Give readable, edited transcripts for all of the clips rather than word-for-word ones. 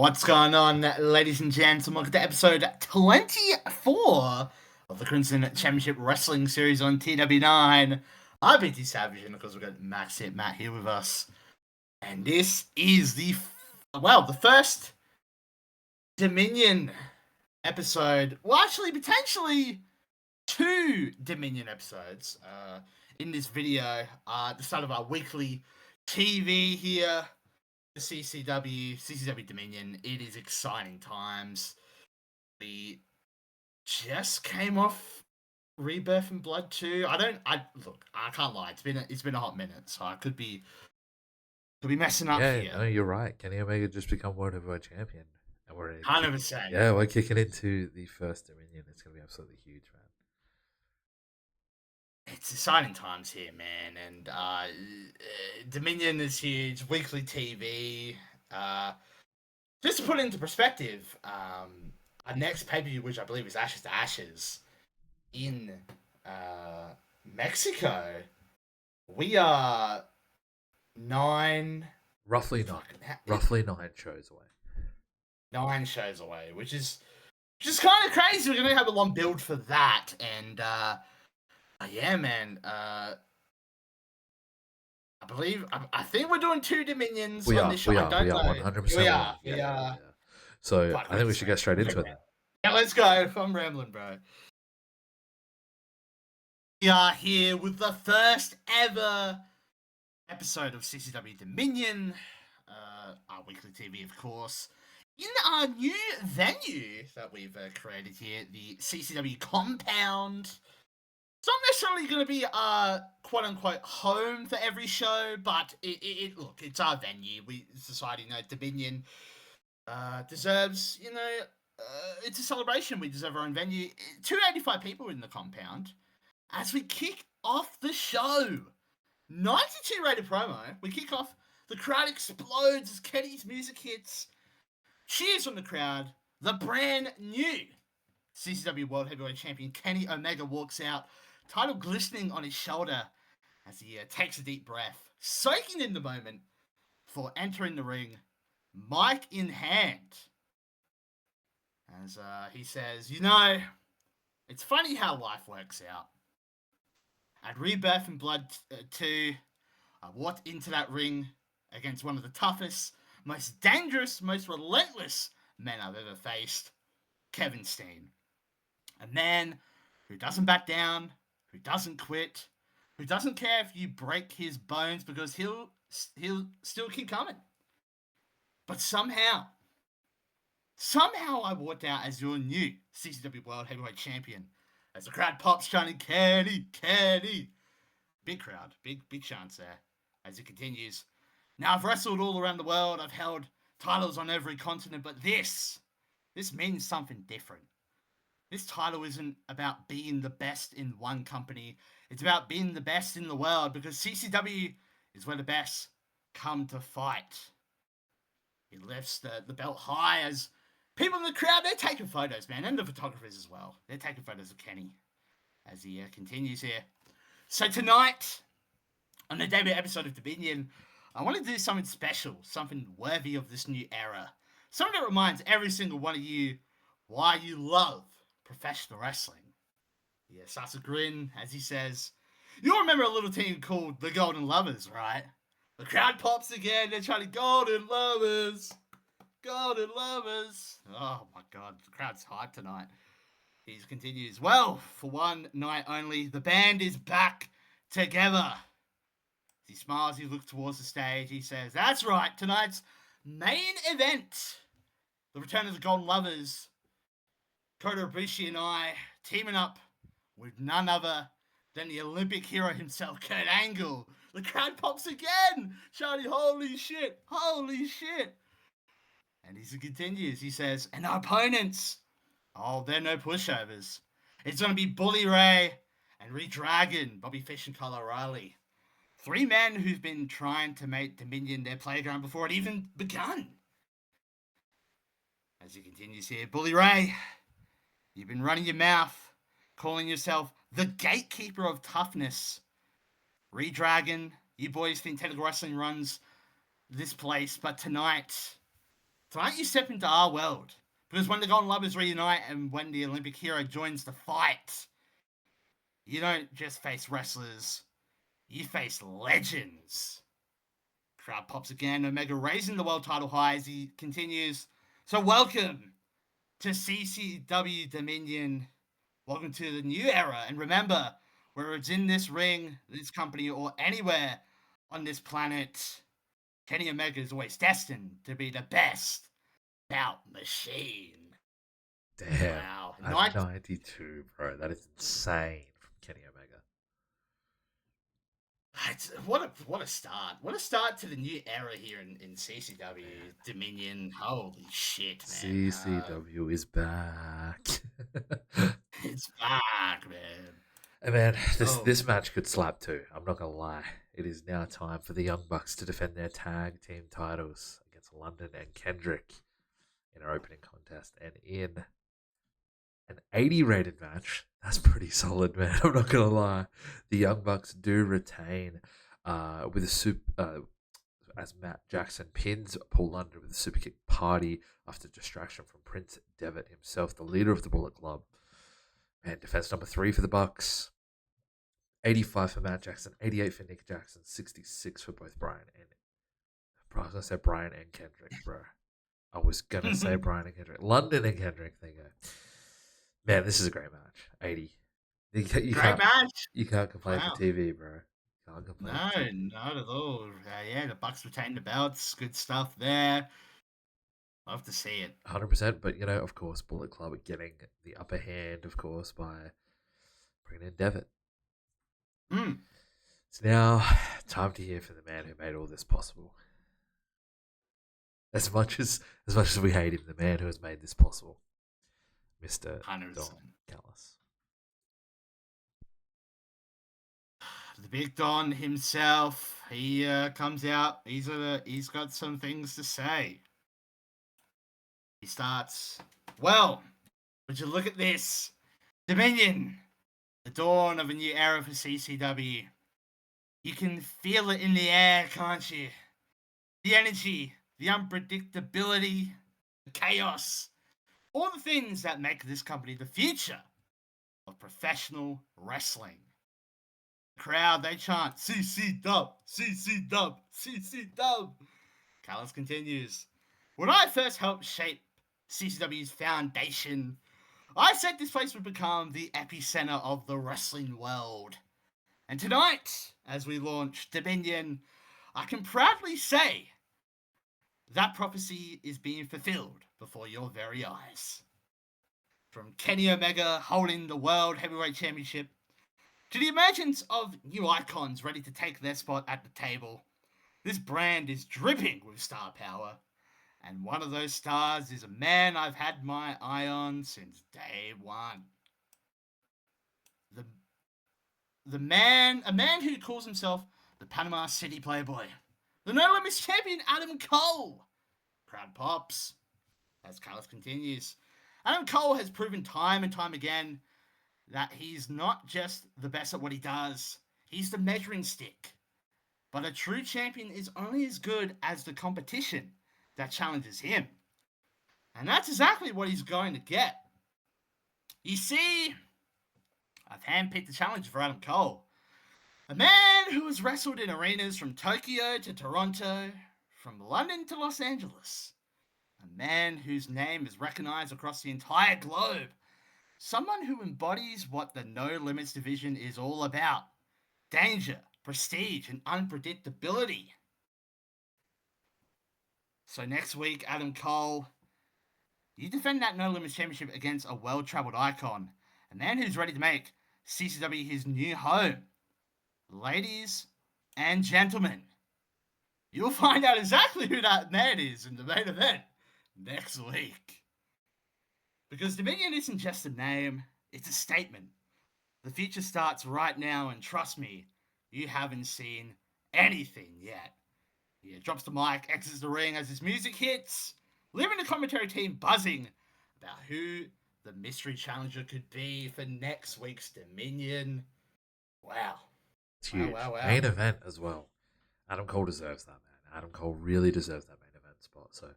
What's going on, ladies and gents, and welcome to episode 24 of the Crimson Championship Wrestling Series on TW9. I'm BT Savage, and of course we've got Max Hit Matt here with us. And this is the first Dominion episode. Well, actually, potentially two Dominion episodes in this video. The start of our weekly TV here. The CCW Dominion. It is exciting times. We just came off Rebirth and Blood 2. I can't lie. It's been a hot minute, so I could be messing up here. No, you're right. Kenny Omega just become World Heavyweight Champion, and we're 100%. Yeah, we're kicking into the first Dominion. It's gonna be absolutely huge, man. It's exciting times here, man, and Dominion is huge. Weekly TV. Just to put it into perspective, our next pay-per-view, which I believe is Ashes to Ashes, in Mexico, we are roughly nine shows away. 9 shows away, which is kind of crazy. We're gonna have a long build for that, and yeah, man. I think we're doing 2 Dominions on this show. We are 100%. We are. So I think we should get straight into it. Yeah, let's go. I'm rambling, bro. We are here with the first ever episode of CCW Dominion, our weekly TV, of course, in our new venue that we've created here, the CCW Compound. It's not necessarily going to be quote-unquote home for every show, but it's our venue. Society, Dominion deserves, it's a celebration. We deserve our own venue. 285 people in the compound. As we kick off the show, 92 rated promo. We kick off. The crowd explodes as Kenny's music hits. Cheers from the crowd. The brand new CCW World Heavyweight Champion Kenny Omega walks out, title glistening on his shoulder as he takes a deep breath, soaking in the moment for entering the ring, mic in hand. As he says, it's funny how life works out. At Rebirth and Blood 2, I walked into that ring against one of the toughest, most dangerous, most relentless men I've ever faced, Kevin Steen. A man who doesn't back down, who doesn't quit, who doesn't care if you break his bones, because he'll still keep coming. But somehow I walked out as your new CCW World Heavyweight Champion. As the crowd pops chanting, Kenny, Kenny. Big crowd, big chants there. As it continues. Now, I've wrestled all around the world. I've held titles on every continent, but this means something different. This title isn't about being the best in one company. It's about being the best in the world, because CCW is where the best come to fight. He lifts the belt high as people in the crowd, they're taking photos, man, and the photographers as well. They're taking photos of Kenny as he continues here. So tonight, on the debut episode of Dominion, I want to do something special, something worthy of this new era. Something that reminds every single one of you why you love professional wrestling. He starts to grin as he says, you'll remember a little team called the Golden Lovers, right? The crowd pops again, they're trying to Golden Lovers. Golden Lovers. Oh my god, the crowd's hyped tonight. He continues, well, for one night only, the band is back together. As he smiles, he looks towards the stage, he says, that's right, tonight's main event. The return of the Golden Lovers. Kota Ibushi and I teaming up with none other than the Olympic hero himself, Kurt Angle. The crowd pops again, shouting, holy shit, holy shit. And he continues, he says, and our opponents, they're no pushovers. It's going to be Bully Ray and Redragon, Bobby Fish and Kyle O'Reilly. 3 men who've been trying to make Dominion their playground before it even begun. As he continues here, Bully Ray, you've been running your mouth, calling yourself the gatekeeper of toughness. Redragon, you boys think Technical Wrestling runs this place, but tonight tonight you step into our world. Because when the Golden Lovers reunite and when the Olympic hero joins the fight, you don't just face wrestlers, you face legends. Crowd pops again, Omega raising the world title high as he continues. So welcome to CCW Dominion. Welcome to the new era. And remember, whether it's in this ring, this company, or anywhere on this planet, Kenny Omega is always destined to be the best bout machine. Damn. Wow. At 92, bro. That is insane from Kenny Omega. What a start. What a start to the new era here in CCW Dominion. Holy shit, man. CCW is back. It's back, man. And man, this match could slap too. I'm not gonna lie. It is now time for the Young Bucks to defend their tag team titles against London and Kendrick in our opening contest. And in an 80 rated match, that's pretty solid, man. I'm not gonna lie. The Young Bucks do retain with a as Matt Jackson pins Paul London with a super kick party after distraction from Prince Devitt himself, the leader of the Bullet Club. Man, defense number 3 for the Bucks. 85 for Matt Jackson, 88 for Nick Jackson, 66 for both Brian and... Bro, I was going to say Brian and Kendrick, bro. I was going to say Brian and Kendrick. London and Kendrick, there you go. Man, this is a great match. 80. Great match. You can't complain for TV, bro. Can't complain. No, not at all. Yeah, the Bucks retain the belts. Good stuff there. Love to see it. 100%, but, you know, of course, Bullet Club are getting the upper hand, of course, by bringing in Devitt. It's now time to hear from the man who made all this possible. As much as we hate him, the man who has made this possible, Mr. 100%. Don Callis. The big Don himself, he comes out. He's got some things to say. He starts, well, would you look at this? Dominion, the dawn of a new era for CCW. You can feel it in the air, can't you? The energy, the unpredictability, the chaos, all the things that make this company the future of professional wrestling. The crowd, they chant, CC Dub, CC Dub, CC Dub. Callis continues, when I first helped shape CCW's foundation, I said this place would become the epicenter of the wrestling world. And tonight, as we launch Dominion, I can proudly say that prophecy is being fulfilled before your very eyes. From Kenny Omega holding the World Heavyweight Championship to the emergence of new icons ready to take their spot at the table, this brand is dripping with star power. And one of those stars is a man I've had my eye on since day one. A man who calls himself the Panama City Playboy. The No Limits champion, Adam Cole. Crowd pops as Callis continues. Adam Cole has proven time and time again that he's not just the best at what he does, he's the measuring stick. But a true champion is only as good as the competition that challenges him. And that's exactly what he's going to get. You see, I've handpicked the challenge for Adam Cole. A man who has wrestled in arenas from Tokyo to Toronto, from London to Los Angeles. A man whose name is recognized across the entire globe. Someone who embodies what the No Limits division is all about. Danger, prestige, and unpredictability. So next week, Adam Cole, you defend that No Limits Championship against a well-traveled icon. A man who's ready to make CCW his new home. Ladies and gentlemen, you'll find out exactly who that man is in the main event next week. Because Dominion isn't just a name, it's a statement. The future starts right now, and trust me, you haven't seen anything yet. He drops the mic, exits the ring as his music hits, leaving the commentary team buzzing about who the mystery challenger could be for next week's Dominion. Wow. It's huge. Wow. Main event as well. Adam Cole deserves that, man. Adam Cole really deserves that main event spot. So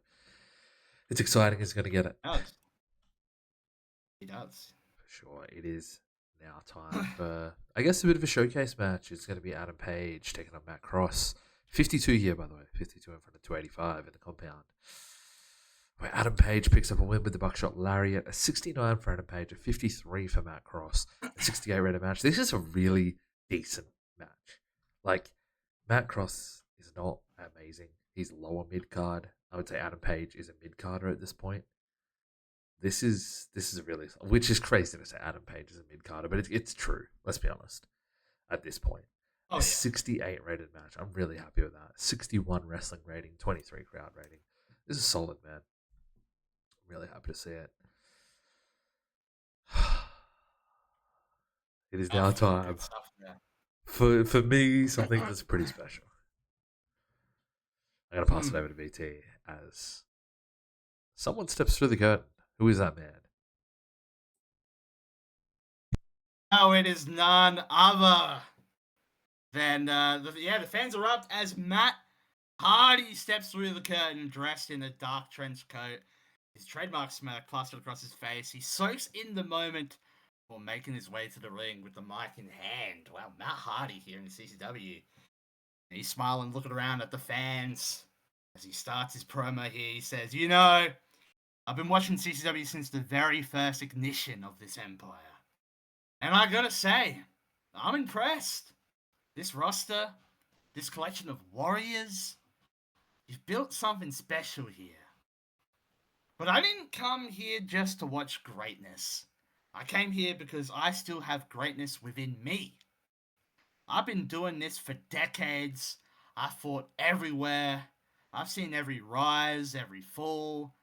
It's exciting. He's going to get it. He does. He does. For sure. It is now time for, I guess, a bit of a showcase match. It's going to be Adam Page taking on Matt Cross. 52 here, by the way. 52 in front of 285 in the compound. Where Adam Page picks up a win with the Buckshot Lariat. A 69 for Adam Page. A 53 for Matt Cross. A 68 rated match. This is a really decent match. Like, Matt Cross is not amazing. He's lower mid card. I would say Adam Page is a mid carder at this point. This is a really, which is crazy to say Adam Page is a mid carder, but it's true. Let's be honest. At this point, Oh, a yeah. 68 rated match. I'm really happy with that. 61 wrestling rating, 23 crowd rating. This is solid, man. I'm really happy to see it. It is now time Good stuff there. for me something that's pretty special. I'm gonna pass it over to BT as someone steps through the curtain. Who is that man? Oh, it is none other than the fans are up as Matt Hardy steps through the curtain dressed in a dark trench coat. His trademark smirk plastered across his face. He soaks in the moment before making his way to the ring with the mic in hand. Wow, Matt Hardy here in CCW. And he's smiling, looking around at the fans as he starts his promo here. He says, "You know, I've been watching CCW since the very first ignition of this empire. And I gotta say, I'm impressed. This roster, this collection of warriors, you've built something special here. But I didn't come here just to watch greatness. I came here because I still have greatness within me. I've been doing this for decades. I fought everywhere. I've seen every rise, every fall.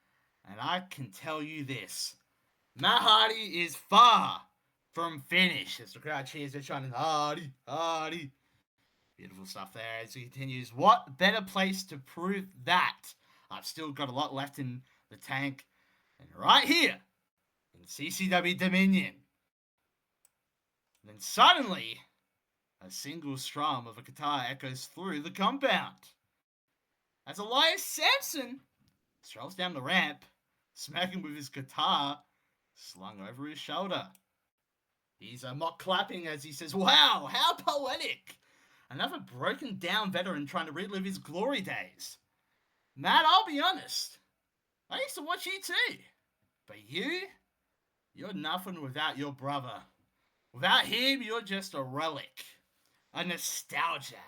And I can tell you this. Matt Hardy is far from finished." As the crowd cheers, they're chanting, "Hardy, Hardy." Beautiful stuff there as he continues. What better place to prove that? I've still got a lot left in the tank. And right here in CCW Dominion. And then suddenly, a single strum of a guitar echoes through the compound. As Elias Sampson strolls down the ramp, smacking with his guitar slung over his shoulder. He's mock clapping as he says, "Wow, how poetic. Another broken down veteran trying to relive his glory days. Matt, I'll be honest. I used to watch you too. But you're nothing without your brother. Without him, you're just a relic. A nostalgic."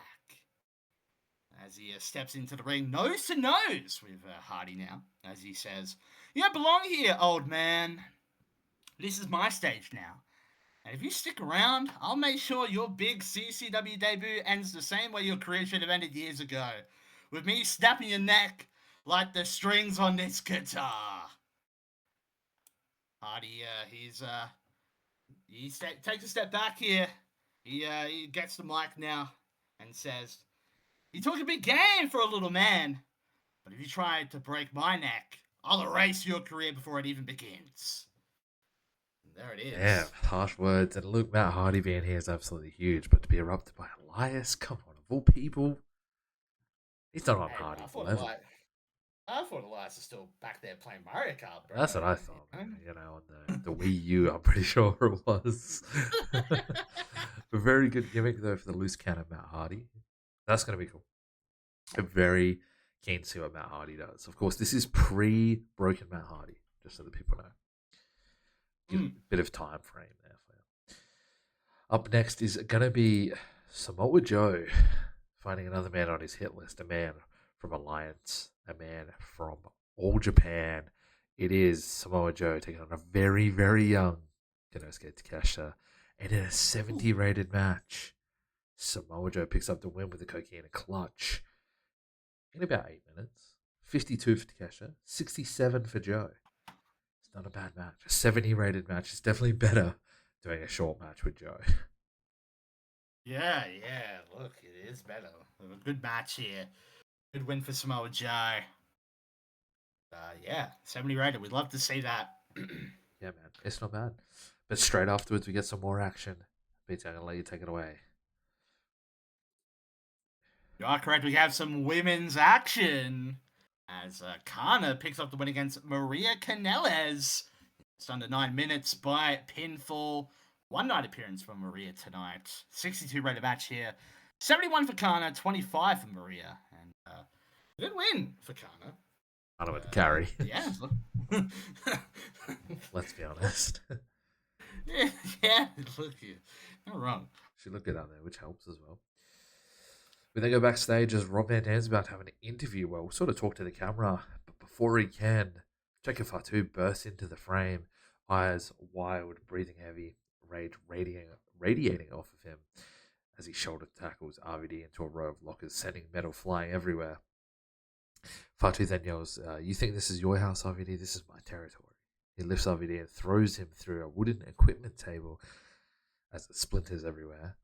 As he steps into the ring, nose to nose with Hardy now, as he says, "You don't belong here, old man. This is my stage now. And if you stick around, I'll make sure your big CCW debut ends the same way your career should have ended years ago. With me snapping your neck like the strings on this guitar." Hardy, takes a step back here. He gets the mic now and says, "You took a big game for a little man. But if you try to break my neck, I'll erase your career before it even begins." There it is. Yeah, harsh words. And look, Matt Hardy being here is absolutely huge. But to be erupted by Elias, come on, of all people, he's not on Hardy's level. I thought Elias was still back there playing Mario Kart, bro. That's what I thought, man. You know, on the Wii U, I'm pretty sure it was. A very good gimmick, though, for the loose cannon Matt Hardy. That's going to be cool. I'm very keen to see what Matt Hardy does. Of course, this is pre-broken Matt Hardy, just so that people know. Give a bit of time frame there for you. Up next is going to be Samoa Joe finding another man on his hit list, a man from Alliance, a man from All Japan. It is Samoa Joe taking on a very, very young Konosuke Takeshita. And in a 70 rated match, Samoa Joe picks up the win with the Coquina clutch in about 8 minutes. 52 for Takeshita, 67 for Joe. Not a bad match. A 70 rated match is definitely better doing a short match with Joe. Yeah. Look, it is better. A good match here. Good win for Samoa Joe. 70 rated. We'd love to see that. Yeah, man. It's not bad. But straight afterwards, we get some more action. BT, I'm going to let you take it away. You are correct. We have some women's action. as Kana picks up the win against Maria Canelles. It's under 9 minutes by pinfall. One night appearance for Maria tonight. 62 rated match here. 71 for Kana, 25 for Maria. And good win for Kana. I don't know what to carry. Yeah. Let's be honest. yeah, look, you're not wrong. She looked good out there, which helps as well. We then go backstage as Rob Van Dam's about to have an interview where we'll sort of talk to the camera, but before he can, Ccw Tew bursts into the frame, eyes wild, breathing heavy, rage radiating off of him as he shoulder tackles RVD into a row of lockers, sending metal flying everywhere. Fatu then yells, "You think this is your house, RVD? This is my territory." He lifts RVD and throws him through a wooden equipment table as it splinters everywhere.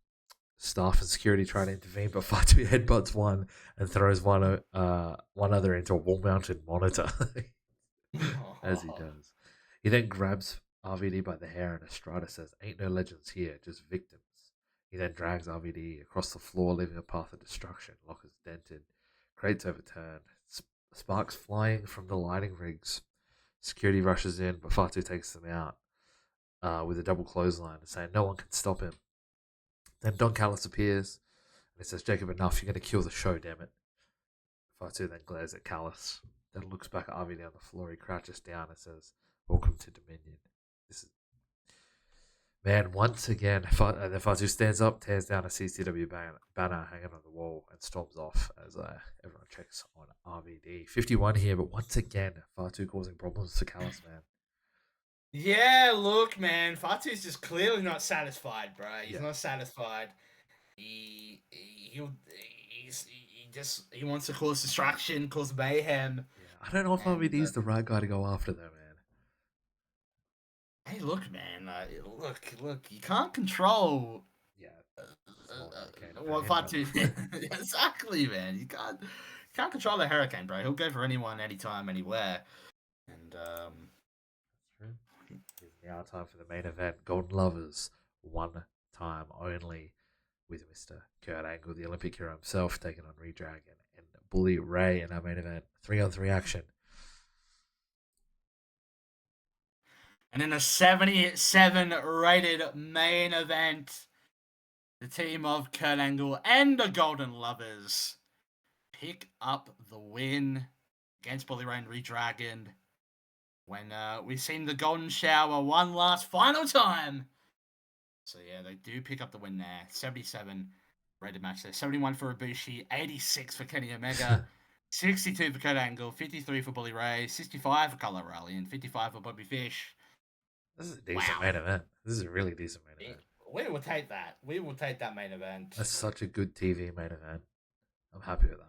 Staff and security try to intervene, but Fatu headbutts one and throws one other into a wall-mounted monitor, as he does. He then grabs RVD by the hair and Estrada says, "Ain't no legends here, just victims." He then drags RVD across the floor, leaving a path of destruction. Lockers dented, crates overturned, sparks flying from the lighting rigs. Security rushes in, but Fatu takes them out with a double clothesline, saying no one can stop him. Then Don Callis appears, and he says, "Jacob, enough, you're going to kill the show, damn it." Fatu then glares at Callis, then looks back at RVD on the floor. He crouches down and says, "Welcome to Dominion." This is... Man, once again, then Fatu stands up, tears down a CCW banner hanging on the wall, and storms off as everyone checks on RVD. 51 here, but once again, Fatu causing problems for Callis, man. Yeah, look, man, Fatu's just clearly not satisfied, bro. He's not satisfied. He wants to cause distraction, cause mayhem. Yeah, I don't know if RVD's the right guy to go after, though, man. Hey, look, man. Look. You can't control. Yeah. What Fatu? Exactly, man. You can't control the hurricane, bro. He'll go for anyone, anytime, anywhere. And That's true. It's now time for the main event. Golden Lovers, one time only, with Mr. Kurt Angle, the Olympic hero himself, taking on Redragon and Bully Ray in our main event. 3-on-3 action. And in a 77 rated main event, the team of Kurt Angle and the Golden Lovers pick up the win against Bully Ray and Redragon. When we've seen the Golden Shower one last final time. So yeah, they do pick up the win there. 77 rated match there. 71 for Ibushi, 86 for Kenny Omega, 62 for Kurt Angle, 53 for Bully Ray, 65 for Kyle O'Reilly, and 55 for Bobby Fish. This is a decent main event. This is a really decent main event. We will take that. We will take that main event. That's such a good TV main event. I'm happy with that.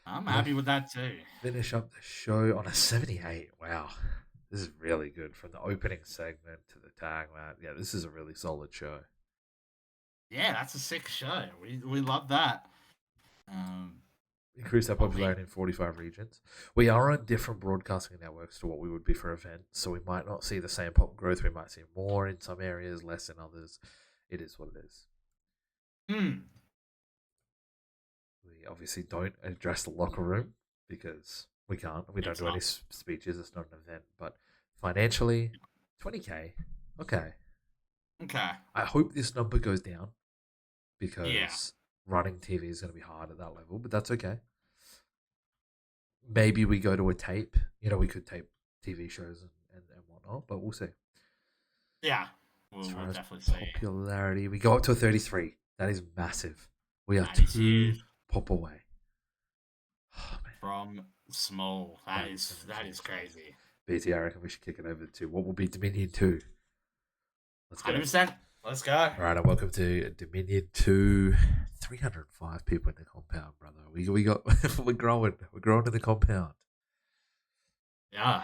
I'm happy with that too. Finish up the show on a 78. Wow. This is really good. From the opening segment to the tag match. Yeah, this is a really solid show. Yeah, that's a sick show. We love that. Increase our popularity in 45 regions. We are on different broadcasting networks to what we would be for events, so we might not see the same pop growth. We might see more in some areas, less in others. It is what it is. We obviously don't address the locker room because we can't. We don't do any speeches. It's not an event. But financially, 20K. Okay. I hope this number goes down because running TV is going to be hard at that level, but that's okay. Maybe we go to a tape. We could tape TV shows and whatnot, but we'll see. Yeah. We'll definitely see. Popularity, we go up to a 33. That is massive. We are 2 pop away. Oh, from small. That is crazy. BT, I reckon we should kick it over to what will be Dominion 2. Let's go. 100%. Let's go. All right, and welcome to Dominion 2. 305 people in the compound, brother. We're growing. We're growing in the compound. Yeah.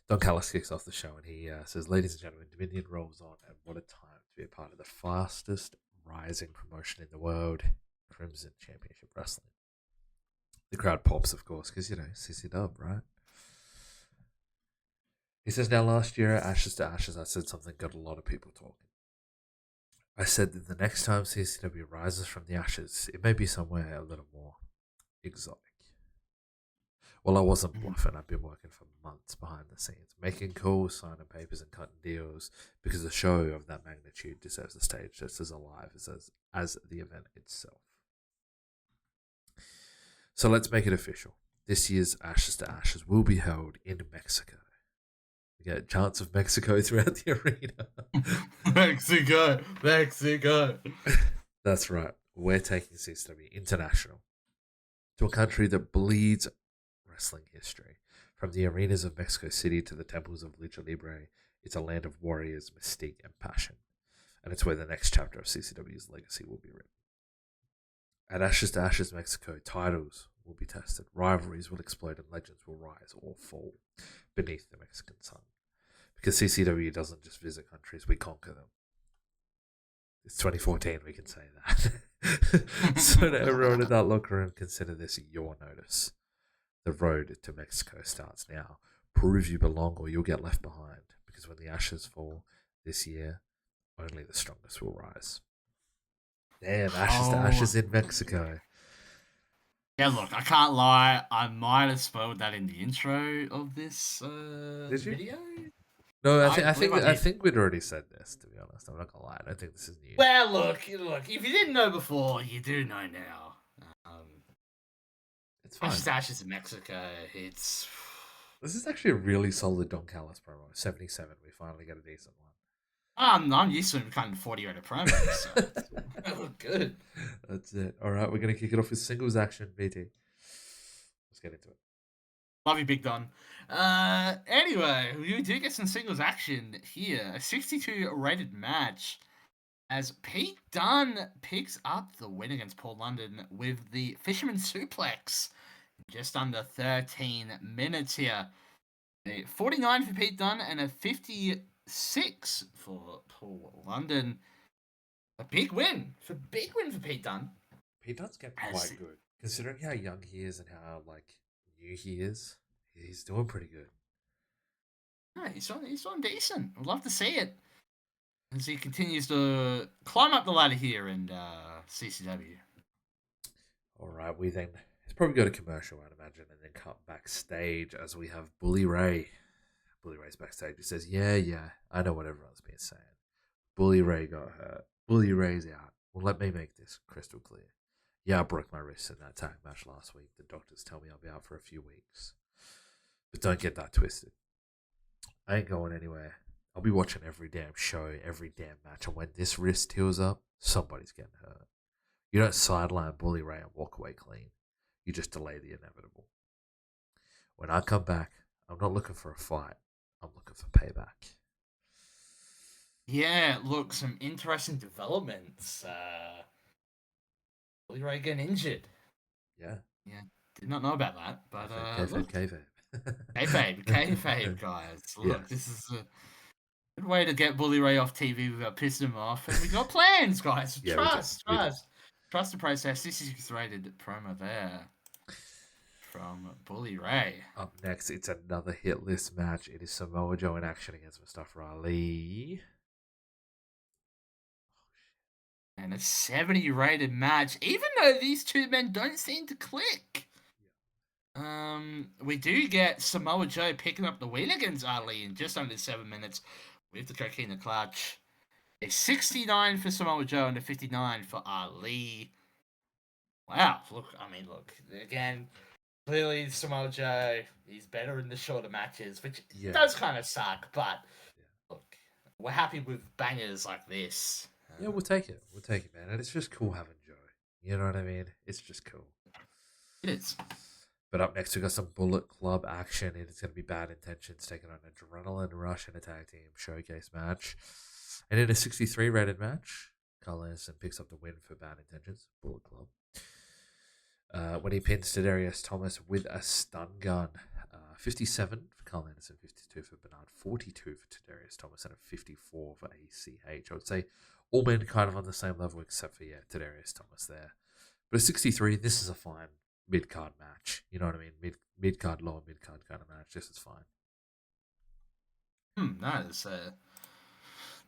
Don Callis kicks off the show and he says, "Ladies and gentlemen, Dominion rolls on, and what a time to be a part of the fastest rising promotion in the world, Crimson Championship Wrestling." The crowd pops, of course, because, CC Dub, right? He says, "Now last year at Ashes to Ashes, I said something got a lot of people talking. I said that the next time CCW rises from the ashes, it may be somewhere a little more exotic. Well, I wasn't bluffing. I've been working for months behind the scenes, making calls, signing papers, and cutting deals because a show of that magnitude deserves a stage just as alive as the event itself. So let's make it official. This year's Ashes to Ashes will be held in Mexico. We get chants of Mexico throughout the arena. Mexico. That's right. We're taking CCW international to a country that bleeds wrestling history. From the arenas of Mexico City to the temples of Lucha Libre, it's a land of warriors, mystique, and passion. And it's where the next chapter of CCW's legacy will be written. At Ashes to Ashes Mexico, titles will be tested, rivalries will explode, and legends will rise or fall beneath the Mexican sun. Because CCW doesn't just visit countries, we conquer them. It's 2014, we can say that. So to everyone in that locker room, consider this your notice. The road to Mexico starts now. Prove you belong or you'll get left behind. Because when the ashes fall this year, only the strongest will rise. Damn, Ashes to Ashes in Mexico. Yeah, look, I can't lie. I might have spoiled that in the intro of this Did you? video. No, I I think we'd already said this, to be honest. I'm not gonna lie. I don't think this is new. Well, look. If you didn't know before, you do know now. It's fine. Ashes to Ashes in Mexico. This is actually a really solid Don Callis promo. 77. We finally get a decent one. I'm used to him cutting 40-rated promos, so good. That's it. All right, we're gonna kick it off with singles action, BT. Let's get into it. Love you, Big Don. Anyway, we do get some singles action here. A 62 rated match as Pete Dunne picks up the win against Paul London with the Fisherman Suplex. Just under 13 minutes here. A 49 for Pete Dunne and a 56 for Paul London. A big win for Pete Dunne. Pete Dunne's getting quite good. Considering how young he is and how new he is, he's doing pretty good. Yeah, he's doing decent. I'd love to see it as he continues to climb up the ladder here in CCW. All right, we then it's probably go to commercial, I'd imagine, and then cut backstage as we have Bully Ray. Bully Ray's backstage. He says, "Yeah, I know what everyone's been saying. Bully Ray got hurt. Bully Ray's out. Well, let me make this crystal clear. Yeah, I broke my wrist in that tag match last week. The doctors tell me I'll be out for a few weeks. But don't get that twisted. I ain't going anywhere. I'll be watching every damn show, every damn match, and when this wrist heals up, somebody's getting hurt. You don't sideline Bully Ray and walk away clean. You just delay the inevitable. When I come back, I'm not looking for a fight. I'm looking for payback." Yeah, look, some interesting developments. Bully Ray getting injured. Yeah, did not know about that, but kayfabe. Kayfabe, guys. Look, This is a good way to get Bully Ray off TV without pissing him off, and we got plans, guys. Yeah, Trust the process. This is rated promo there from Bully Ray. Up next, it's another hit list match. It is Samoa Joe in action against Mustafa Ali. And a 70 rated match, even though these two men don't seem to click. We do get Samoa Joe picking up the win against Ali in just under 7 minutes with the cocaine clutch. A 69 for Samoa Joe and a 59 for Ali. Wow, look, again, clearly Samoa Joe, he's better in the shorter matches, which does kind of suck, but look, we're happy with bangers like this. Yeah, we'll take it. We'll take it, man. And it's just cool having Joe. You know what I mean? It's just cool. It is. But up next, we got some Bullet Club action, and it's going to be Bad Intentions taking on Adrenaline Rush in a tag team showcase match. And in a 63 rated match, Carl Anderson picks up the win for Bad Intentions, Bullet Club. When he pins Tadarius Thomas with a stun gun. 57 for Carl Anderson, 52 for Bernard, 42 for Tadarius Thomas, and a 54 for ACH. I would say all men kind of on the same level, except for, Tadarius Thomas there. But a 63, this is a fine mid-card match. You know what I mean? Mid-card, lower mid-card kind of match. This is fine. No, it's a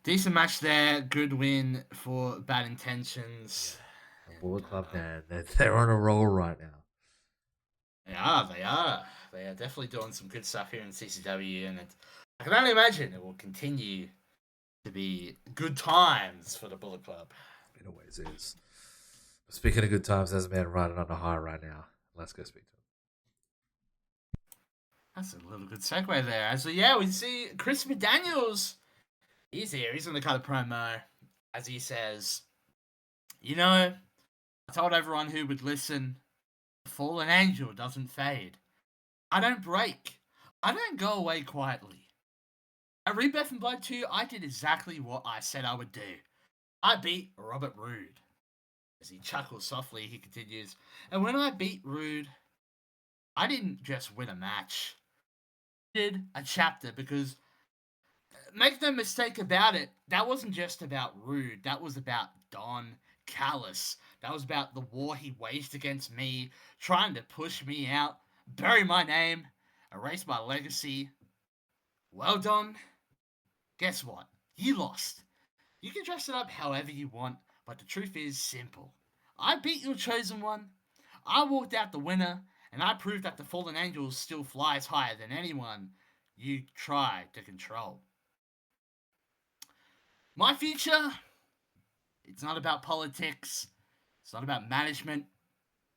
decent match there. Good win for Bad Intentions. Yeah. Bullet Club, man. They're on a roll right now. They are. They are definitely doing some good stuff here in CCW, and I can only imagine it will continue to be good times for the Bullet Club. It always is. Speaking of good times, there's a man riding on a high right now. Let's go speak to him. That's a little good segue there. So yeah, we see Chris McDaniels. He's here. He's going to cut a promo as he says, "You know, I told everyone who would listen, the fallen angel doesn't fade. I don't break. I don't go away quietly. At Rebirth of Pro 2, I did exactly what I said I would do. I beat Robert Roode." As he chuckles softly, he continues, "And when I beat Roode, I didn't just win a match. I did a chapter because, make no mistake about it, that wasn't just about Roode. That was about Don Callis. That was about the war he waged against me, trying to push me out, bury my name, erase my legacy. Well, Don, guess what? You lost. You can dress it up however you want, but the truth is simple. I beat your chosen one. I walked out the winner, and I proved that the fallen angel still flies higher than anyone you try to control. My future, it's not about politics. It's not about management.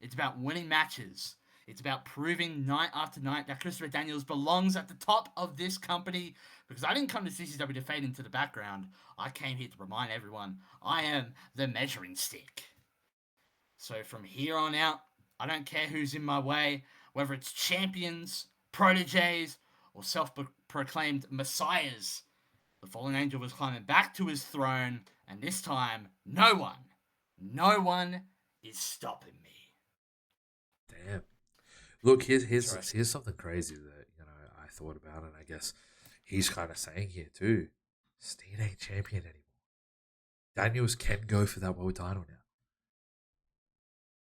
It's about winning matches. It's about proving night after night that Christopher Daniels belongs at the top of this company, because I didn't come to CCW to fade into the background. I came here to remind everyone I am the measuring stick. So from here on out, I don't care who's in my way, whether it's champions, proteges, or self-proclaimed messiahs. The fallen angel was climbing back to his throne, and this time, no one is stopping me." Damn. Look, here's something crazy that I thought about, and I guess he's kind of saying here too. Steen ain't champion anymore. Daniels can go for that world title now.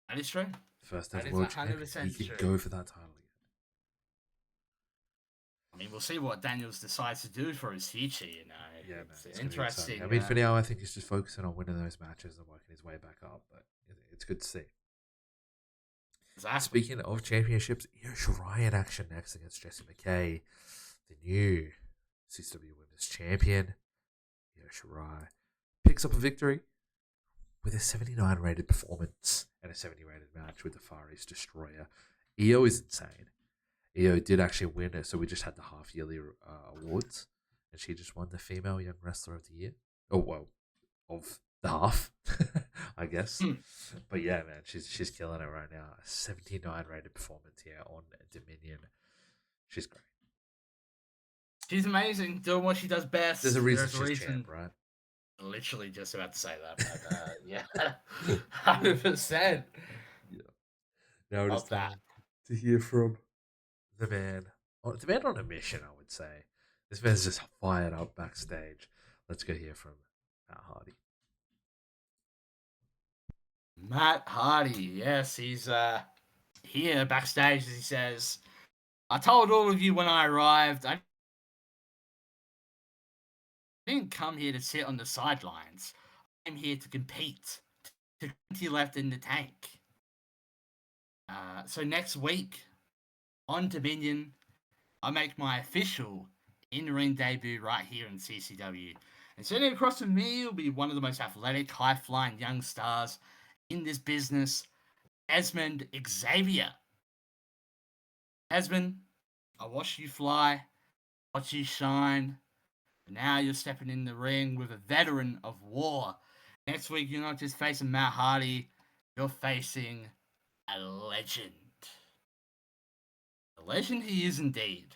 That is true. First ever world champion. He can go for that title again. I mean, we'll see what Daniels decides to do for his future. Yeah, man, it's interesting. I mean, for now, I think he's just focusing on winning those matches and working his way back up. But it's good to see. Exactly. Speaking of championships, Io Shirai in action next against Jessie McKay, the new CCW Women's Champion. Io Shirai picks up a victory with a 79 rated performance and a 70 rated match with the Far East Destroyer. Io is insane. Io did actually win it, so we just had the half yearly awards, and she just won the Female Young Wrestler of the Year. Oh, well, of the half, I guess. But yeah, man, she's killing it right now. A 79 rated performance here on Dominion. She's great. She's amazing, doing what she does best. There's a reason she's champ, right? Literally just about to say that, but yeah, 100%. Yeah. Now it is time to hear from the man on a mission, I would say. This man's just fired up backstage. Let's go hear from Matt Hardy. Matt Hardy, yes, he's here backstage as he says, "I told all of you when I arrived, I didn't come here to sit on the sidelines. I came here to compete, to get left in the tank. So next week on Dominion, I make my official in-ring debut right here in CCW. And sitting across from me will be one of the most athletic, high-flying young stars in this business, Desmond Xavier. Desmond, I watched you fly, watched you shine. Now you're stepping in the ring with a veteran of war. Next week, you're not just facing Matt Hardy, you're facing a legend. A legend he is indeed."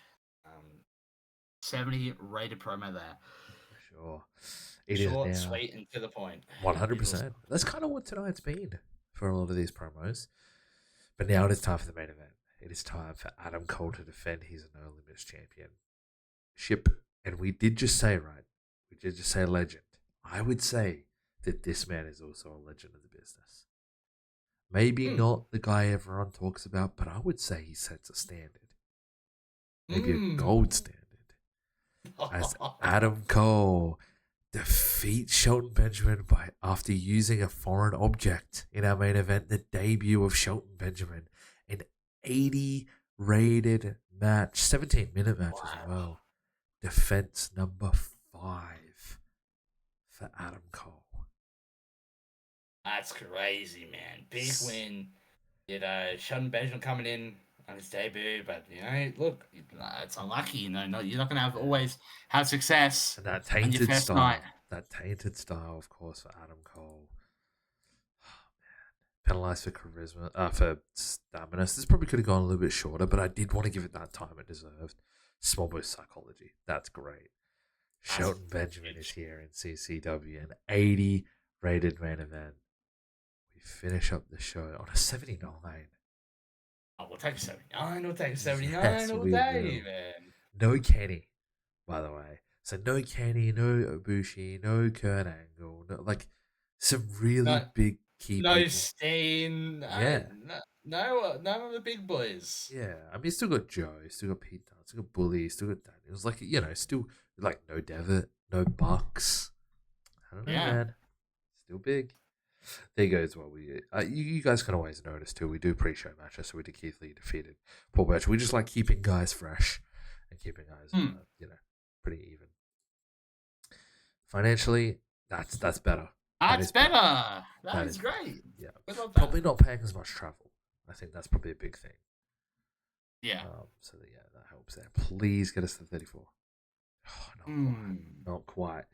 70 rated promo there. Sure. Short, sweet, and to the point. 100%. That's kind of what tonight's been for a lot of these promos. But now it is time for the main event. It is time for Adam Cole to defend his No Limits championship. And we did just say, right? We did just say legend. I would say that this man is also a legend of the business. Maybe not the guy everyone talks about, but I would say he sets a standard. Maybe a gold standard. As Adam Cole defeats Shelton Benjamin after using a foreign object in our main event, the debut of Shelton Benjamin, an rated match, 17-minute match as Wow. well. Defense number 5 for Adam Cole. That's crazy, man. Big win. Sheldon Benjamin coming in on his debut, but look, it's unlucky. You're not going to always have success And that on your tainted first night. style, of course, for Adam Cole. Penalized for charisma, for stamina. This probably could have gone a little bit shorter, but I did want to give it that time it deserved. Small boost psychology. That's great. Shelton Benjamin is here in CCW, an 80 rated main event. We finish up the show on a 79. Oh, we'll take a 79. We'll take a 79 Yes, all we day, will. man. No Kenny, by the way. So no Kenny, no Ibushi, no Kurt Angle, no, like some really big key no people. Steen. Yeah. None of the big boys. Yeah. I mean, you still got Joe, you still got Pete Dunne, still got Bully, you still got Daniels. Like, still like no Devitt, no Bucks. I don't know, man. Still big. There goes what we you guys can always notice too. We do pre-show matches, so we did Keith Lee defeated Paul Birch. We just like keeping guys fresh and keeping guys, pretty even. Financially, that's better. That's better. That is great. Yeah, probably not paying as much travel. I think that's probably a big thing. Yeah. So that helps there. Please get us to 34. Oh, not quite.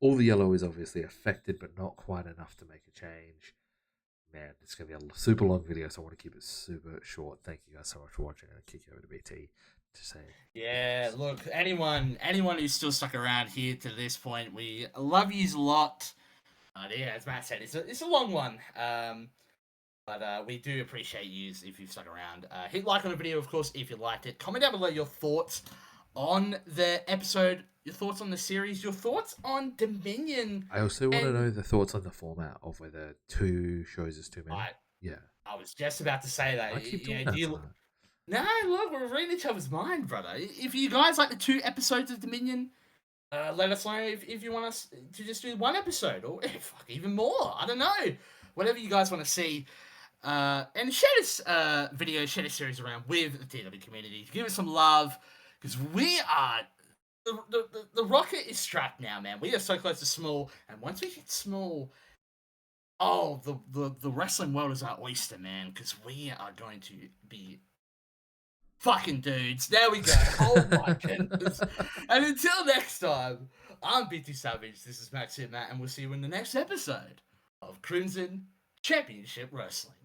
All the yellow is obviously affected, but not quite enough to make a change. Man, it's going to be a super long video, so I want to keep it super short. Thank you guys so much for watching. I'll kick you over to BT to say. Yeah, look, anyone who's still stuck around here to this point, we love yous a lot. As Matt said, it's a long one. But we do appreciate yous if you've stuck around. Hit like on the video, of course, if you liked it. Comment down below your thoughts on the episode, your thoughts on the series, your thoughts on Dominion. I also want to know the thoughts on the format of whether 2 shows is too many. I was just about to say that. I keep doing that. No, look, we're reading each other's mind, brother. If you guys like the 2 episodes of Dominion, let us know if you want us to just do 1 episode or even more. I don't know. Whatever you guys want to see. And share this video, share this series around with the TW community. Give us some love, because we are the rocket is strapped now, man. We are so close to small, and once we hit small, the wrestling world is our oyster, man. Because we are going to be fucking dudes. There we go. Oh my goodness. And until next time, I'm BT Savage. This is Matt, and we'll see you in the next episode of Crimson Championship Wrestling.